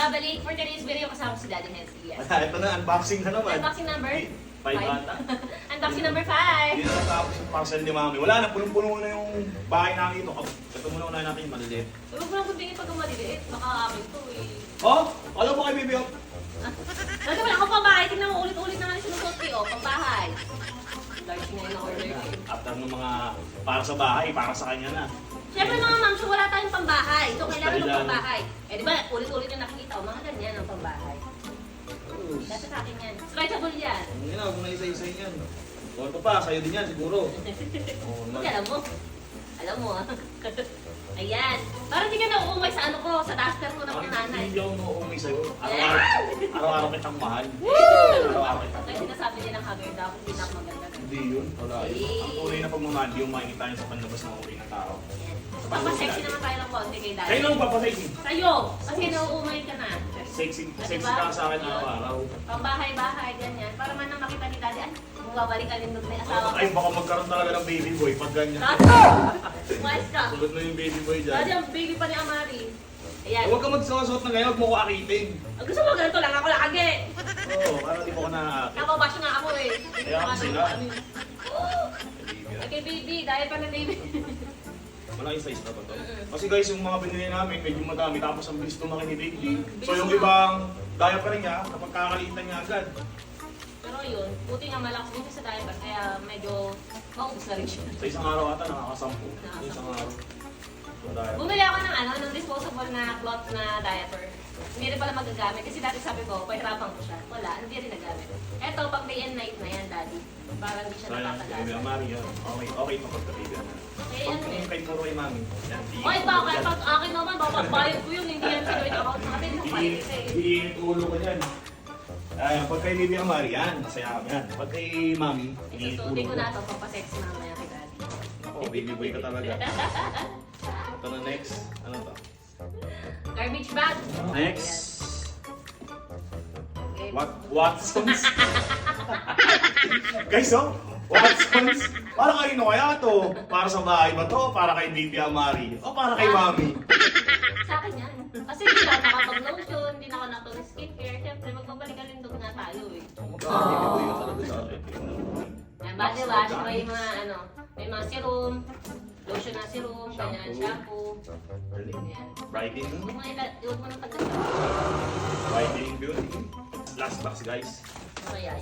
Nagbabalik for today's video kasama si Daddy Hensky. Yes. Ito na, unboxing na naman. Unboxing number? 5 ata. Unboxing number 5. Hindi na natapos yung parcel ni Mami. Wala na, punong-puno na yung bahay namin ito. Ito muna unahin natin yung maliliit. Huwag mo lang kubingin pag maliliit. Baka akin to eh. Oh! Alam mo kay Bibi, oh! Nagawin ako pambahay. Tingnan mo ulit-ulit naman yung sinusuot ko. Oh, pambahay. Large na yun ang order ko. After ng mga para sa bahay, para sa kanya na. Siyempre mga ma'am, so wala tayong pambahay. So kailangan ng Kailangan. pambahay. Eh di ba, ulit-ulit yung nakikita ko. Mga ganyan ang pambahay. Dati sa akin yan. Stretchable yan. Hindi na, huwag mo na isa-isa yan. O ito pa, sa'yo din yan siguro. Oh, Hindi, alam mo. Alam mo ah. Ayan. Parang hindi ka nauumay sa ano ko, sa duster ko ng mga nanay. Hindi ako nauumay sa'yo. Araw-araw kitang mahal. Araw-araw kitang Kaya sinasabi niya ng haggard ako, hindi na ako maganda. Hindi yun, wala yun. Ang tunay na pagmamahal, hindi yung makikita niyo sa panlabas ng okay na tao. Papasexy naman tayo ng konti kay Daddy. Kayo nang papasexy. Sa'yo! Kasi nauumay ka na. Sexy Diba? ka sa akin araw-araw. Pambahay-bahay, ganyan. Para man nang makita ni Daddy, ay, mababalik ka rin doon may asawa ko. Ay, baka magkaroon talaga ng baby boy pag ganyan. Umayos ka. Tulad na yung baby boy dyan. Daddy, ang baby pa ni Amari. Ayan. Huwag ka magsusuot na ngayon, huwag mo ko akitin. Gusto mo ganito lang ako lagi. Oo, para di mo ko nakakit. Napabash nga ako eh. Kaya ako sila. Okay, baby. Dahil pa na baby. Wala yung size na to. Kasi guys, yung mga binili namin, medyo madami, tapos ang bilis lumaki ni baby. So yung ibang diaper niya, kapag kakalitan niya agad. Pero yun, buti nga malakas din siya sa diaper, kaya medyo maubos na rin siya. Sa isang araw ata, nakakasampu. Sa isang araw. So, diaper. Bumili ako ng ano, ng disposable na cloth na diaper. Hindi rin pala magagamit kasi dati sabi ko, pahirapan ko siya. Wala, hindi rin nagamit. Eto, pang day and night na yan, Daddy. Para hindi siya Sayang, baby napapagasa. Amari yan. Okay ito pag baby Amari. Eh, Pag ano eh. kay puro kay mami. Yan, O, ito, kaya pag akin naman, babagbayad ko yun, hindi yan sa joint account natin. Napalit eh. Iinit ulo ko dyan. Pag kay baby Amari, yan. Masaya kami yan. Pag kay mami, iinit ulo Isusutin ko. ko na ito, papasexy mamaya kay Daddy. Ako, baby boy ka talaga. Ito na next. Ano to? Garbage bag. Next. Okay. Watsons? Guys, oh? Watsons? Para kanino kaya to? Para sa bahay ba to? Para kay Baby Amari? O para kay Mami? Sa akin yan. Kasi hindi na ako nakapag-lotion, hindi na ako nakapag-skincare. Siyempre, magbabalik-alindog na tayo eh. Baby boy ka talaga sa akin. Yan, body wash, may mga ano, may mga serum, lotion na serum, ganyan, shampoo. Yan. Brightening. Huwag mo nang tagal. Brightening beauty. Last box, guys. Kaya yan.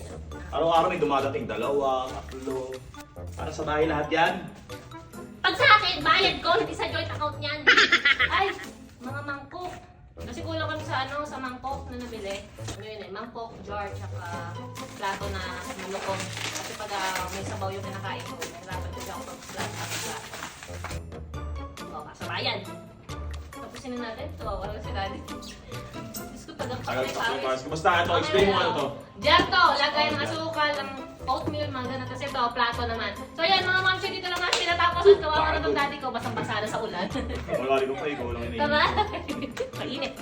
Araw-araw may dumadating 2, 3. Para sa bahay lahat yan. Pag sa akin, bayad ko, hindi sa joint account niyan. Ay, mga mangkok. Kasi kulang kami sa ano, sa mangkok na nabili. Ano yun eh, mangkok, jar, tsaka plato na malukong. Kasi pag may sabaw yung kinakain ko, nahirapan kasi ako pag-flat at plato. O, kasabayan. Tapusin na natin. Tawawa lang si Daddy. Diyos ko, tagang Tagal patay sa pawis. pawis. Basta ito, explain mo ano to. Diyan to, lagay ng asukal, ng oatmeal, mga ganun. Kasi ito, plato naman. So yan, mga mamsi, dito lang natin natapos. At kawawa na itong daddy ko, basang-basa na sa ulan. Wala rin ko pa, ikaw lang yun. Tama? Mainit.